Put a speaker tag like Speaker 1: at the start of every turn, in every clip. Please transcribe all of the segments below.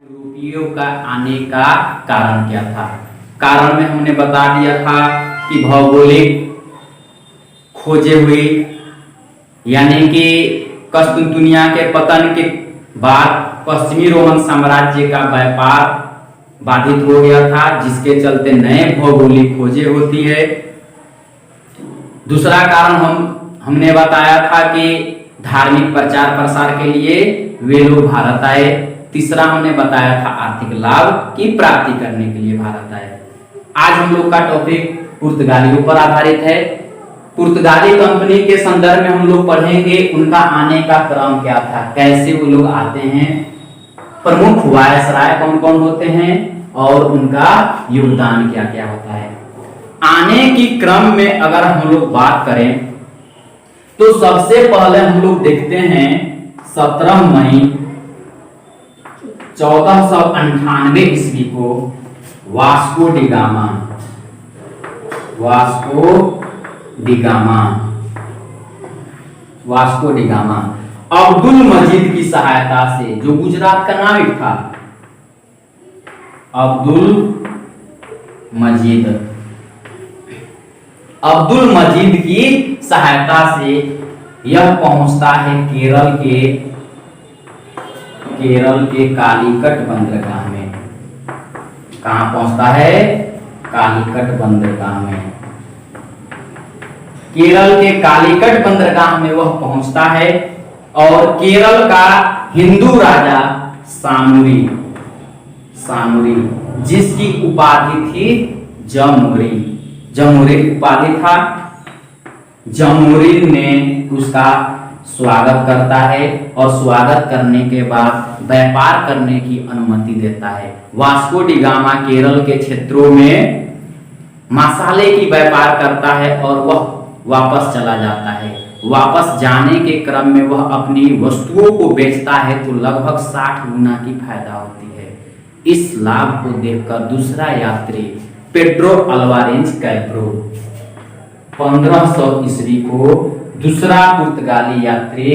Speaker 1: यूरोपियों का आने का कारण क्या था। कारण में हमने बता दिया था कि भौगोलिक खोजे हुई, यानी कि कस्तुंतुनिया के पतन के बाद पश्चिमी रोमन साम्राज्य का व्यापार बाधित हो गया था, जिसके चलते नए भौगोलिक खोजें होती है। दूसरा कारण हमने बताया था कि धार्मिक प्रचार प्रसार के लिए वे लोग भारत आए। तीसरा हमने बताया था आर्थिक लाभ की प्राप्ति करने के लिए भारत आए। आज हम लोग का टॉपिक पुर्तगालियों पर आधारित है। पुर्तगाली कंपनी के संदर्भ में हम लोग पढ़ेंगे उनका आने का क्रम क्या था, कैसे वो लोग आते हैं, प्रमुख वायसराय कौन कौन होते हैं और उनका योगदान क्या क्या होता है। आने की क्रम में अगर हम लोग बात करें तो सबसे पहले हम लोग देखते हैं 17 मई 1498 ईस्वी को वास्को डी गामा अब्दुल मजीद की सहायता से, जो गुजरात का नाविक था अब्दुल मजीद की सहायता से यह पहुंचता है केरल के कालीकट बंदरगाह में। कहां पहुंचता है? कालीकट बंदरगाह में। केरल के कालीकट बंदरगाह में वह पहुंचता है और केरल का हिंदू राजा सानुरी, जिसकी उपाधि थी जमुरी उपाधि था। जमुरी ने उसका स्वागत करता है और स्वागत करने के बाद व्यापार करने की अनुमति देता है। वास्को डी गामा केरल के क्षेत्रों में मसाले की व्यापार करता है और वह वापस चला जाता है। वापस जाने के क्रम में वह अपनी वस्तुओं को बेचता है तो लगभग 60 गुना की फायदा होती है। इस लाभ को देखकर दूसरा यात्री पेड्रो अल्वारेज कैब्रो 1500 ईस्वी को दूसरा पुर्तगाली यात्री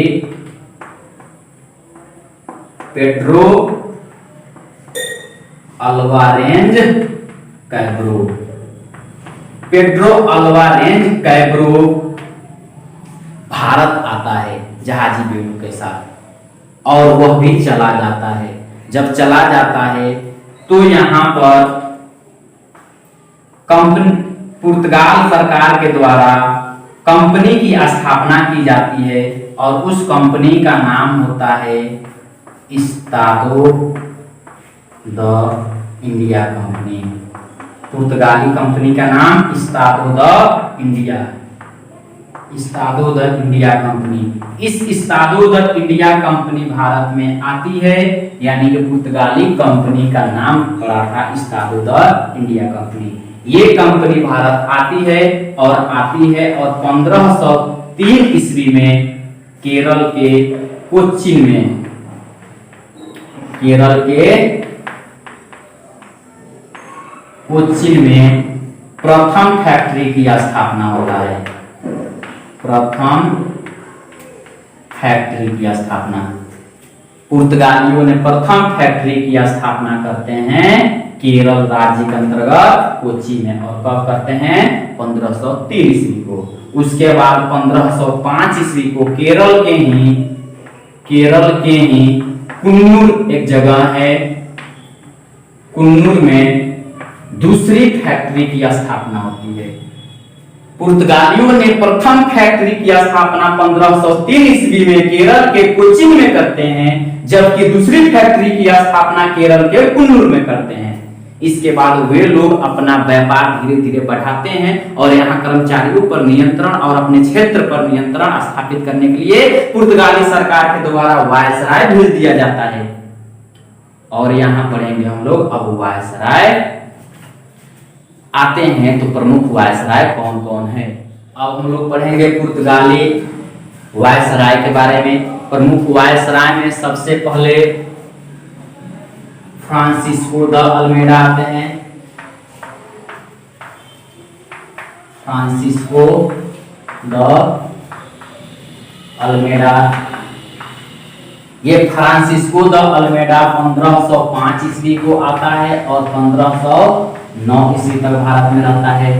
Speaker 1: पेड्रो अल्वारेज कैब्रो भारत आता है जहाजी बेड़ों के साथ और वह भी चला जाता है। जब चला जाता है तो यहाँ पर पुर्तगाल सरकार के द्वारा कंपनी की स्थापना की जाती है और उस कंपनी का नाम होता है इस्तादो द इंडिया कंपनी। पुर्तगाली कंपनी का नाम इस्तादो द इंडिया कंपनी। इस इस्तादो द इंडिया कंपनी भारत में आती है, यानी कि पुर्तगाली कंपनी का नाम पड़ा था इस्तादो द इंडिया कंपनी। ये कंपनी भारत आती है और 1503 ईस्वी में केरल के कोच्चिन में प्रथम फैक्ट्री की स्थापना होता है। पुर्तगालियों ने प्रथम फैक्ट्री की स्थापना करते हैं केरल राज्य के अंतर्गत कोच्चि में, और कब करते हैं? 1503 ईस्वी को। उसके बाद 1505 ईस्वी को केरल के ही कुन्नूर एक जगह है, कुन्नूर में दूसरी फैक्ट्री की स्थापना होती है। पुर्तगालियों ने प्रथम फैक्ट्री की स्थापना 1503 ईस्वी में केरल के कोच्चिन में करते हैं, जबकि दूसरी फैक्ट्री की स्थापना केरल के कुन्नूर में करते हैं। इसके बाद वे लोग अपना व्यापार धीरे धीरे बढ़ाते हैं और यहाँ कर्मचारियों पर नियंत्रण और अपने क्षेत्र पर नियंत्रण स्थापित करने के लिए पुर्तगाली सरकार के द्वारा वायसराय भेज दिया जाता है। और यहाँ पढ़ेंगे हम लोग अब वायसराय आते हैं तो प्रमुख वायसराय कौन कौन है। अब हम लोग पढ़ेंगे पुर्तगाली वायसराय के बारे में। प्रमुख वायसराय में सबसे पहले फ्रांसिस्को द अल्मेडा आते हैं। फ्रांसिस्को द अल्मेडा ये फ्रांसिस्को द अल्मेडा 1505 ईस्वी को आता है और 1509 ईस्वी तक भारत में रहता है।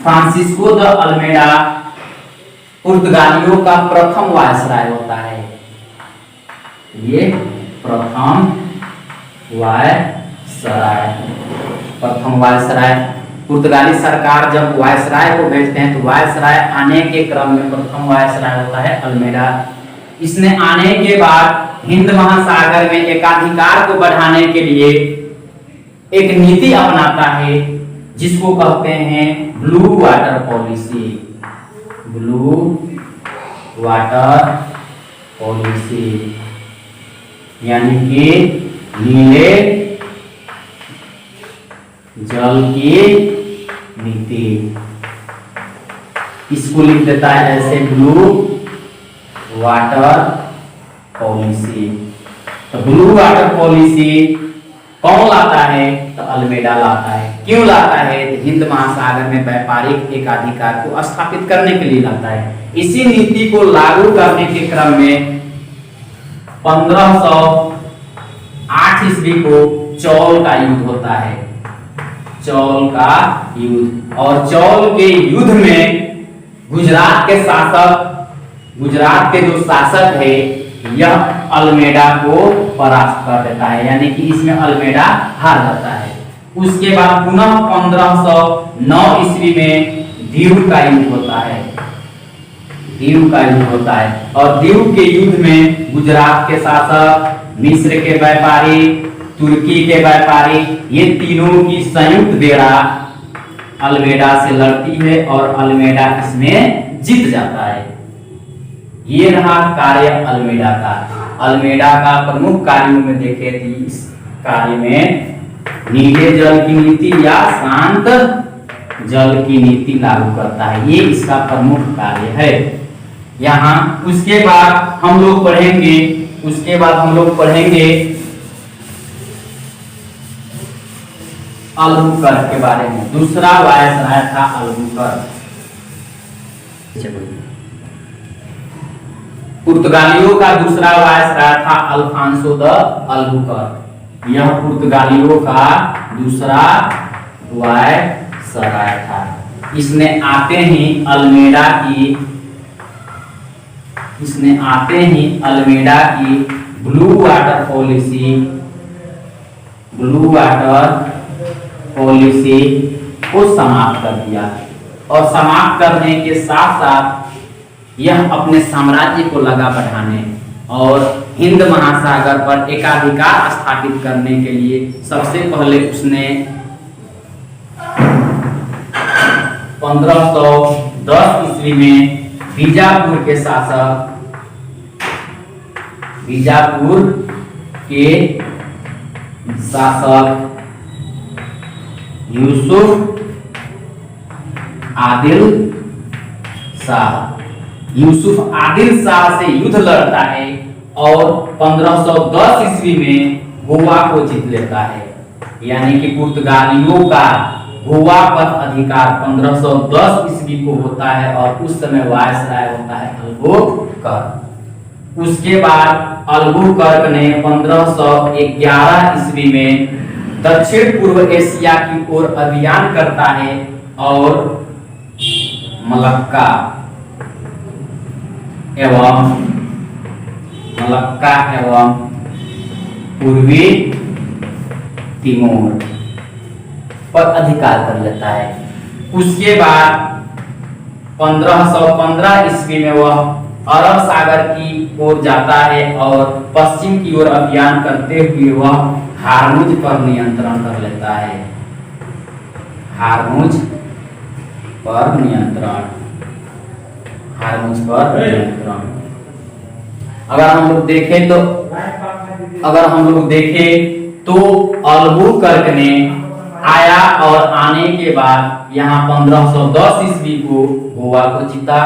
Speaker 1: फ्रांसिस्को द अल्मेडा पुर्तगालियों का प्रथम वायसराय होता है। ये प्रथम वायसराय पुर्तगाली सरकार जब वायसराय को भेजते हैं तो वायसराय आने के क्रम में प्रथम वायसराय होता है अल्मेडा। इसने आने के बाद हिंद महासागर में एकाधिकार को बढ़ाने के लिए एक नीति अपनाता है जिसको कहते हैं blue water policy. Blue water policy यानी कि नीले जल की नीति। इसको लिख देता है ऐसे ब्लू वाटर पॉलिसी। तो ब्लू वाटर पॉलिसी कौन लाता है? तो अल्मेडा लाता है। क्यों लाता है? तो हिंद महासागर में व्यापारिक एकाधिकार को स्थापित करने के लिए लाता है। इसी नीति को लागू करने के क्रम में 1508 ईस्वी को चौल का युद्ध होता है। चौल का युद्ध, और चौल के युद्ध में गुजरात के जो शासक है यह अल्मेडा को परास्त कर देता है, यानी कि इसमें अल्मेडा हार जाता है। उसके बाद पुनः 1509 ईस्वी में दीव का युद्ध होता है। दीव का युद्ध होता है और दीव के युद्ध में गुजरात के शासक, मिस्र के व्यापारी, तुर्की के व्यापारी, ये तीनों की संयुक्त बेड़ा अल्मेडा से लड़ती है और अल्मेडा इसमें जीत जाता है। ये रहा कार्य अल्मेडा का। अल्मेडा का प्रमुख कार्यों में देखें तो इस कार्य में नीले जल की नीति या शांत जल की नीति लागू करता है। ये इसका प्रमुख कार्य है। यहाँ उसके बाद हम लोग पढ़ेंगे अल्बुकर के बारे में। दूसरा वायसराय था अल्बुकर। पुर्तगालियों का दूसरा वायसराय था अल्फांसो द अल्बुकर। यह पुर्तगालियों का दूसरा वायसराय था। इसने आते ही अल्मेडा की ब्लू वाटर पॉलिसी को समाप्त कर दिया और समाप्त करने के साथ साथ यह अपने साम्राज्य को लगा बढ़ाने और हिंद महासागर पर एकाधिकार स्थापित करने के लिए सबसे पहले उसने 1510 ईस्वी में बीजापुर के शासक यूसुफ आदिल शाह से युद्ध लड़ता है और 1510 ईस्वी में गोवा को जीत लेता है। यानी कि पुर्तगालियों का गोवा पर अधिकार 1510 ईस्वी को होता है और उस समय वायसराय होता है अल्बुकर्क। उसके बाद अल्बुकर्क ने 1511 ईस्वी में दक्षिण पूर्व एशिया की ओर अभियान करता है और मलक्का एवं पूर्वी तिमोर पर अधिकार कर लेता है। उसके बाद 1515 ईस्वी में वह अरब सागर की ओर जाता है और पश्चिम की ओर अभियान करते हुए वह हारमुज पर नियंत्रण कर लेता है। हारमुज पर नियंत्रण। अगर हम लोग देखें तो अल्बुकर्क ने आया और आने के बाद यहाँ 1510 ईस्वी को गोवा को जीता,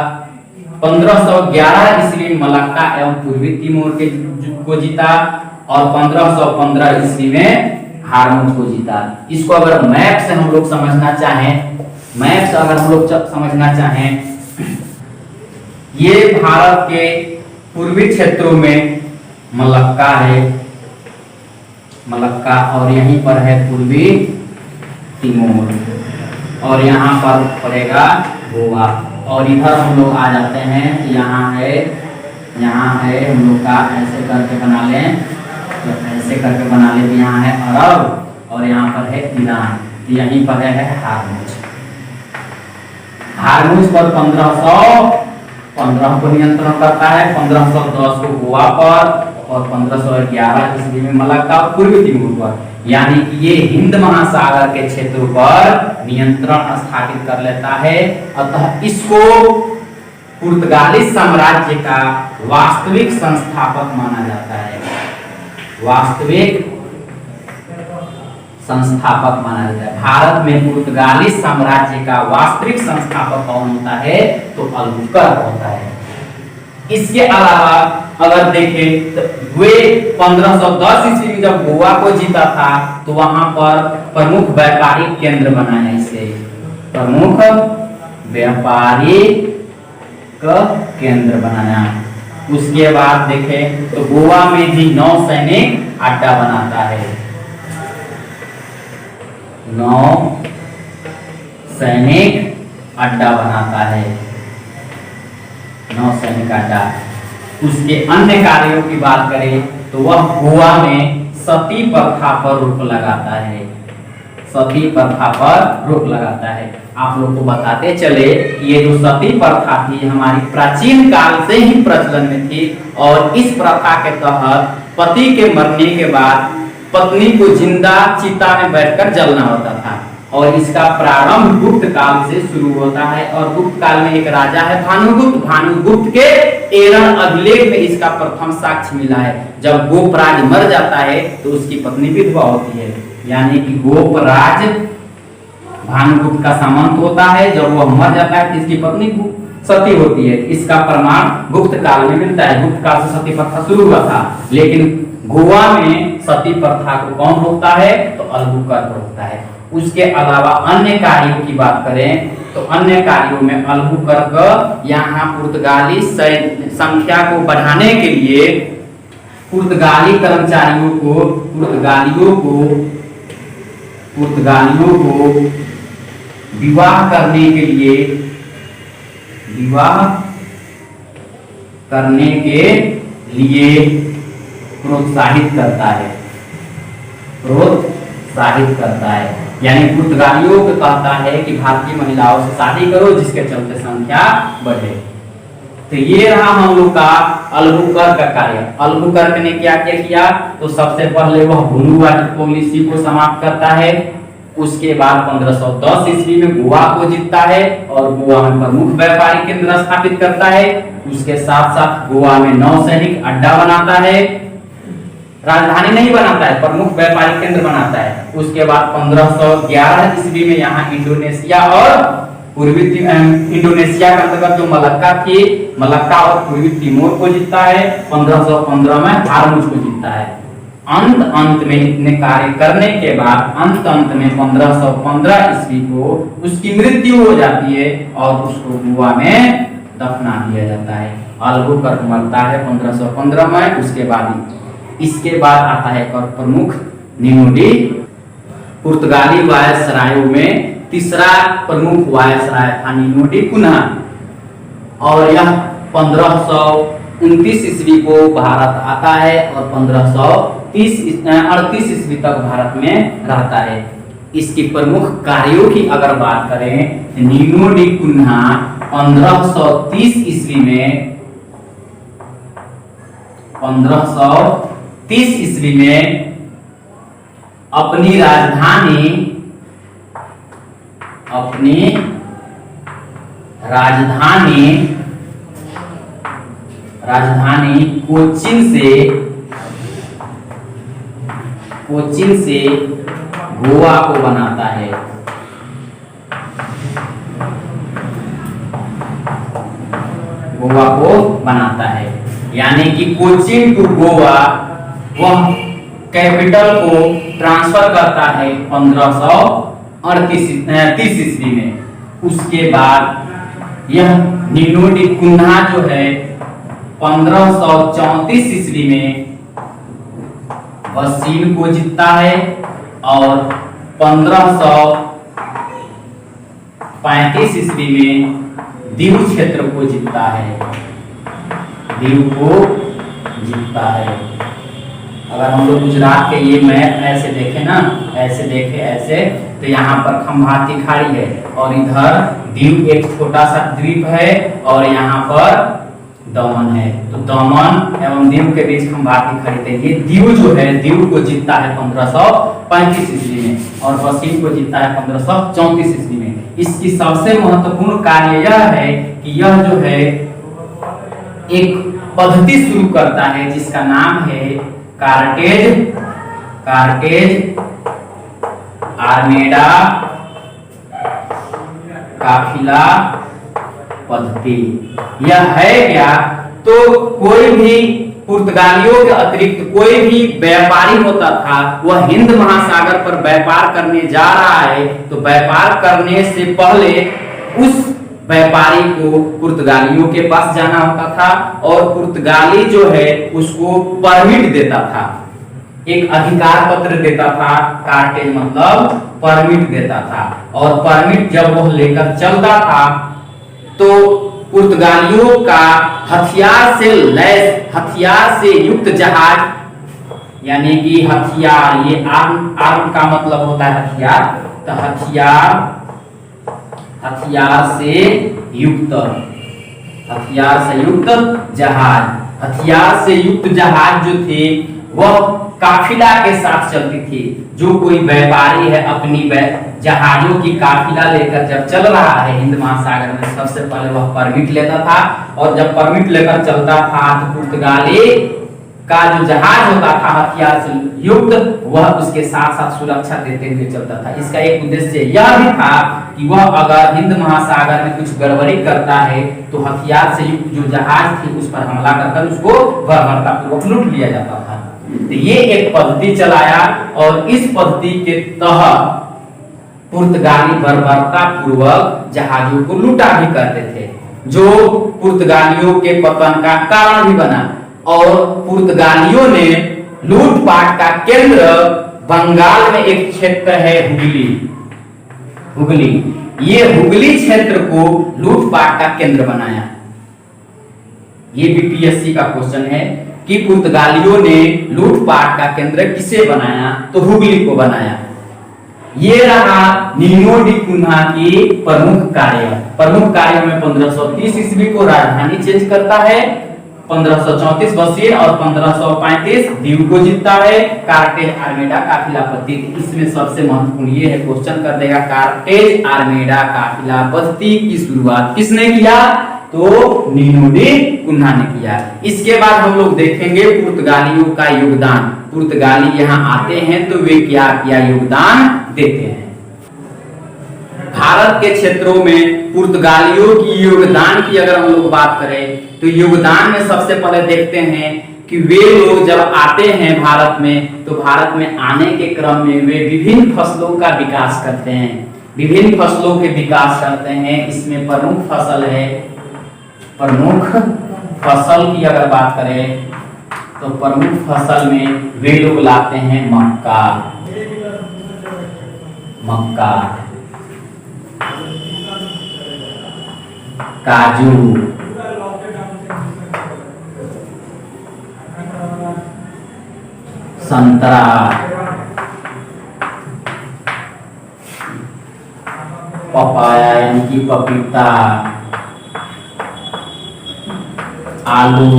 Speaker 1: 1511 ईस्वी में मलक्का एवं पूर्वी तिमोर को जीता और 1515 ईस्वी में हारमुज को जीता। इसको अगर मैप से हम लोग समझना चाहें, ये भारत के पूर्वी क्षेत्रों में मलक्का है, मलक्का, और यहीं पर है पूर्वी तिमोर, और यहाँ पर पड़ेगा गोवा। और इधर हम लोग आ जाते हैं, यहाँ है हम लोग का, ऐसे करके बना लें, तो ऐसे करके बना लें, यहाँ है अरब और यहाँ पर है ईरान, यहीं पर है हारमुज। हारमुज पर 1515 को नियंत्रण करता है, 1510 को गोवा पर और 1511 ईस्वी में मलक्का और पूर्वी तिमोर पर, यानी कि ये हिंद महासागर के क्षेत्रों पर नियंत्रण स्थापित कर लेता है। अतः इसको पुर्तगाली साम्राज्य का वास्तविक संस्थापक माना जाता है, वास्तविक संस्थापक माना जाता है। भारत में पुर्तगाली साम्राज्य का वास्तविक संस्थापक कौन होता है? तो अल्बुकर्क होता है। इसके अलावा अगर देखें तो वे 1510 ईस्वी में जब गोवा को जीता था तो वहां पर प्रमुख व्यापारिक केंद्र बनाया, इसे प्रमुख व्यापारिक केंद्र बनाया। उसके बाद देखें तो गोवा में भी नौसैनिक अड्डा बनाता है, नौसैनिक अड्डा बनाता है, नौसैनिक अड्डा। उसके अन्य कार्यों की बात करें तो वह गोवा में सती प्रथा पर रोक लगाता है, सती प्रथा पर रोक लगाता है। आप लोग को बताते चले, ये जो सती प्रथा थी हमारी प्राचीन काल से ही प्रचलन में थी, और इस प्रथा के तहत पति के मरने के बाद पत्नी को जिंदा चिता में बैठकर जलना होता था, और इसका प्रारंभ गुप्त काल से शुरू होता है। और गुप्त काल में एक राजा है भानुगुप्त, भानुगुप्त के एरण अभिलेख में इसका प्रथम साक्ष्य मिला है। जब गोपराज मर जाता है तो उसकी पत्नी विधवा होती है, यानी कि गोपराज भानुगुप्त का सामंत होता है, जब वह मर जाता है तो इसकी पत्नी सती होती है। इसका प्रमाण गुप्त काल में मिलता है। गुप्त काल से सती प्रथा शुरू हुआ था, लेकिन गोवा में सती प्रथा को कौन रोकता है? तो अल्बुकर्क रोकता है। उसके अलावा अन्य कार्यों की बात करें तो अन्य कार्यों में अल्बुकर्क यहाँ पुर्तगाली संख्या को बढ़ाने के लिए पुर्तगाली कर्मचारियों को विवाह करने के लिए प्रोत्साहित करता है, यानी पुर्तगालियों को कहता है कि भारतीय महिलाओं से शादी करो जिसके चलते संख्या बढ़े। तो ये रहा हम लोग का अल्बुकर्क का कार्य। अल्बुकर्क ने क्या क्या किया? तो सबसे पहले वह ब्लू वाटर पॉलिसी को समाप्त करता है। उसके बाद 1510 ईस्वी में गोवा को जीतता है और गोवा में प्रमुख व्यापारिक केंद्र स्थापित करता है। उसके साथ साथ गोवा में नौसैनिक अड्डा बनाता है, राजधानी नहीं बनाता है, प्रमुख व्यापारिक केंद्र बनाता है। उसके बाद 1511 ईस्वी में यहाँ इंडोनेशिया और पूर्वी इंडोनेशिया के अंतर्गत जो मलक्का थी, मलक्का और पूर्वी तिमोर को जीतता है। 1515 में हारमुज को जीतता है। अंत में इतने कार्य करने के बाद अंत में 1515 ईस्वी को उसकी मृत्यु हो जाती है और उसको गोवा में दफना दिया जाता है। अल्बुकर्क मरता है 1515 में। इसके बाद आता है एक और प्रमुख निनोडी। पुर्तगाली वायसरायों में तीसरा प्रमुख वायसराय था निनोडी कुन्हा, और यह 1529 ईस्वी को भारत आता है और 1538 ईस्वी तक भारत में रहता है। इसकी प्रमुख कार्यों की अगर बात करें तो निनोडी कुन्हा 1530 ईस्वी में अपनी राजधानी कोचीन से गोवा को बनाता है। यानी कि कोचीन टू गोवा वह कैपिटल को ट्रांसफर करता है 1538 ईस्वी में। उसके बाद यह निनोडी कुन्हा जो है 1534 ईस्वी में वह चीन को जीतता है और 1535 ईस्वी में दीव क्षेत्र को जीतता है, दीव को जीतता है। अगर हम लोग गुजरात के ये मैप ऐसे देखें ना, ऐसे देखें ऐसे, तो यहाँ पर खंभाती खाड़ी है और इधर दीव एक छोटा सा द्वीप है और यहाँ पर दमन है। तो दमन एवं दीव के बीच खंभाती खाड़ी है। ये दीव जो है, दीव को जीतता है 1535 ईस्वी में और वसीम को जीतता है 1534 ईस्वी में। इसकी सबसे महत्वपूर्ण कार्य यह है कि यह जो है एक पद्धति शुरू करता है जिसका नाम है कार्टेज आर्मेडा काफिला पद्धति। यह है क्या? तो कोई भी पुर्तगालियों के अतिरिक्त कोई भी व्यापारी होता था, वह हिंद महासागर पर व्यापार करने जा रहा है, तो व्यापार करने से पहले उस व्यापारी को पुर्तगालियों के पास जाना होता था और पुर्तगाली जो है उसको परमिट देता था, एक अधिकार पत्र देता था। कार्टेज मतलब परमिट देता था और परमिट जब वह लेकर चलता था तो पुर्तगालियों का हथियार से लैस, हथियार से युक्त जहाज, यानी कि हथियार, ये आर्म का मतलब होता है हथियार, तो हथियार से युक्त जहाज, हथियार से युक्त जहाज जो थे वह काफिला के साथ चलती थी। जो कोई व्यापारी है अपनी जहाजों की काफिला लेकर जब चल रहा है हिंद महासागर में, सबसे पहले वह परमिट लेता था और जब परमिट लेकर चलता था तो पुर्तगाली का जो जहाज होता था हथियार से युक्त, वह उसके साथ साथ सुरक्षा देते हुए चलता था। इसका एक उद्देश्य यह भी था कि वह अगर हिंद महासागर में कुछ गड़बड़ी करता है तो हथियार से युक्त जो जहाज थी उस पर हमला कर उसको बर्बरतापूर्वक लूट लिया जाता था। तो ये एक पद्धति चलाया और इस पद्धति के तहत पुर्तगाली बर्बरता पूर्वक जहाजों को लूटा भी करते थे, जो पुर्तगालियों के पतन का कारण भी बना। और पुर्तगालियों ने लूटपाट का केंद्र बंगाल में एक क्षेत्र है हुगली, ये हुगली क्षेत्र को लूटपाट का केंद्र बनाया। ये बीपीएससी का क्वेश्चन है कि पुर्तगालियों ने लूटपाट का केंद्र किसे बनाया? तो हुगली को बनाया। ये रहा नीनो डी कुन्हा की प्रमुख कार्य में 1530 ईस्वी को राजधानी चेंज करता है, 1534 वसीन और 1535 दीव को जीतता है। कार्टेज आर्मेडा काफिला पद्धति, इसमें सबसे महत्वपूर्ण ये है, क्वेश्चन कर देगा कार्टेज आर्मेडा काफिला पद्धति की शुरुआत किसने किया? तो नीनो डी कुन्हा ने किया। इसके बाद हम लोग देखेंगे पुर्तगालियों का योगदान। पुर्तगाली यहाँ आते हैं तो वे क्या योगदान देते हैं। भारत के क्षेत्रों में पुर्तगालियों की योगदान की अगर हम लोग बात करें तो योगदान में सबसे पहले देखते हैं कि वे लोग जब आते हैं भारत में, तो भारत में आने के क्रम में वे विभिन्न फसलों का विकास करते हैं, इसमें प्रमुख फसल की अगर बात करें तो प्रमुख फसल में वे लोग लाते हैं मक्का, काजू, संतरा, पपाया यानी कि पपीता, आलू,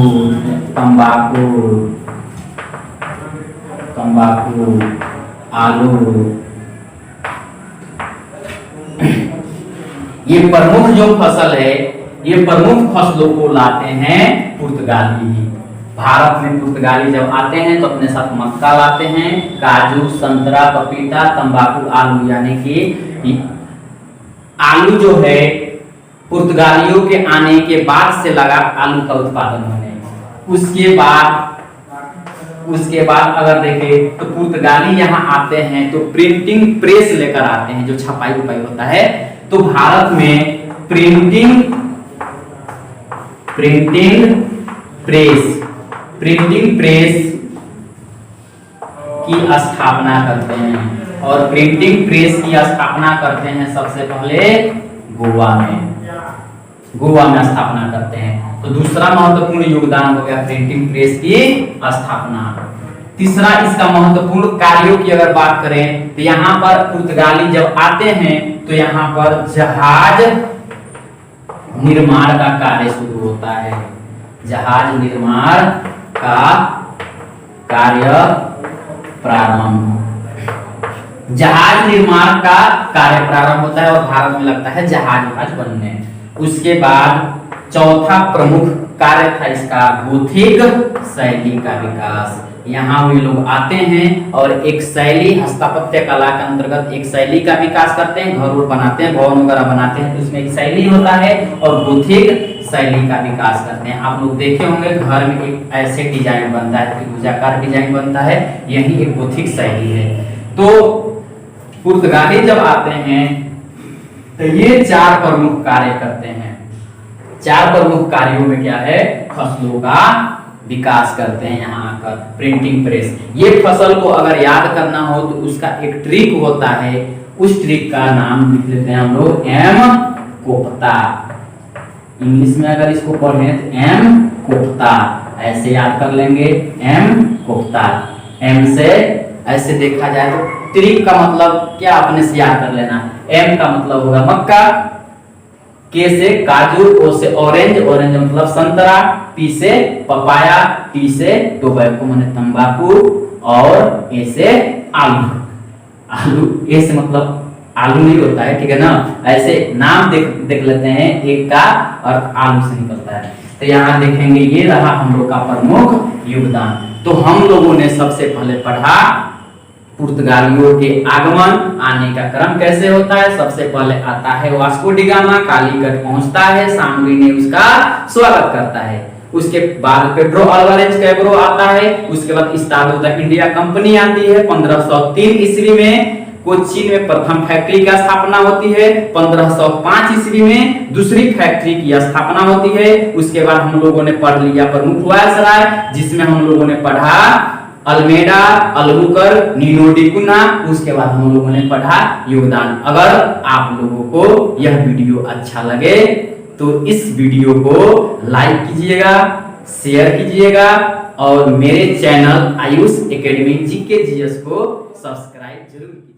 Speaker 1: तंबाकू, आलू, ये प्रमुख जो फसल है, ये प्रमुख फसलों को लाते हैं पुर्तगाली। भारत में पुर्तगाली जब आते हैं तो अपने साथ मक्का लाते हैं, काजू, संतरा, पपीता, तंबाकू, आलू, यानी कि आलू जो है पुर्तगालियों के आने के बाद से लगा आलू का उत्पादन होने। उसके बाद अगर देखें तो पुर्तगाली यहाँ आते हैं तो प्रिंटिंग प्रेस लेकर आते हैं, जो छपाई उपाई होता है। तो भारत में प्रिंटिंग प्रेस की स्थापना करते हैं और प्रिंटिंग प्रेस की स्थापना करते हैं सबसे पहले गोवा में स्थापना करते हैं। तो दूसरा महत्वपूर्ण योगदान हो गया प्रिंटिंग प्रेस की स्थापना। तीसरा इसका महत्वपूर्ण कार्यों की अगर बात करें तो यहाँ पर पुर्तगाली जब आते हैं तो यहाँ पर जहाज निर्माण का कार्य शुरू होता है। जहाज निर्माण का कार्य प्रारंभ, जहाज निर्माण का कार्य प्रारंभ होता है और भारत में लगता है जहाज बनने। उसके बाद चौथा प्रमुख कार्य था इसका गोथिक शैली का विकास। यहाँ वे लोग आते हैं और एक शैली स्थापत्य कला के अंतर्गत एक शैली का विकास करते हैं, घर बनाते हैं, भवन वगैरह बनाते हैं, तो उसमें एक शैली होता है और गोथिक शैली का विकास करते हैं। आप लोग देखे होंगे घर में एक ऐसे डिजाइन बनता है, त्रिभुजाकार डिजाइन बनता है, यही एक गोथिक शैली है। तो पुर्तगाली जब आते हैं तो ये चार प्रमुख कार्य करते हैं। चार प्रमुख कार्यों में क्या है, फसलों का विकास करते हैं। यहाँ आकर प्रिंटिंग प्रेस, ये फसल को अगर याद करना हो तो उसका एक ट्रिक होता है, उस ट्रिक का नाम लिख लेते हैं हम लोग एम कोफ्ता। इंग्लिश में अगर इसको पढ़ें तो एम कोफ्ता ऐसे याद कर लेंगे, एम कोफ्ता। एम से ऐसे देखा जाए तो ट्रिक का मतलब क्या अपने से याद कर लेना। एम का मतलब होगा मक्का, के से काजू, ओ से ऑरेंज, ऑरेंज मतलब संतरा, पी से पपाया, टी से टोबैको माने तंबाकू और ए से आलू। आलू ए से मतलब आलू नहीं होता है, ठीक है ना। ऐसे नाम देख लेते हैं एक का और आलू से निकलता है। तो यहाँ देखेंगे ये रहा हम लोग का प्रमुख योगदान। तो हम लोगों ने सबसे पहले पढ़ा पुर्तगालियों के आगमन, आने का क्रम कैसे होता है। सबसे पहले आता है वास्को डी गामा, कालीकट पहुंचता है, सांगली ने उसका स्वागत करता है। उसके बाद पेड्रो अल्वारेज कैब्रो आता है। उसके बाद इस्तालो द इंडिया कंपनी आती है। 1503 ईस्वी में कोच्चि में प्रथम फैक्ट्री का स्थापना होती है। 1505 ईस्वी में दूसरी फैक्ट्री की स्थापना होती है। उसके बाद हम लोगों ने पढ़ लिया प्रमुख वायसराय, जिसमें हम लोगों ने पढ़ा अल्मेडा, अलबुकर, नीनो डी कुन्हा। उसके बाद हम लोगों ने पढ़ा योगदान। अगर आप लोगों को यह वीडियो अच्छा लगे तो इस वीडियो को लाइक कीजिएगा, शेयर कीजिएगा और मेरे channel Ayush academy GK GS को सब्सक्राइब जरूर कीजिएगा।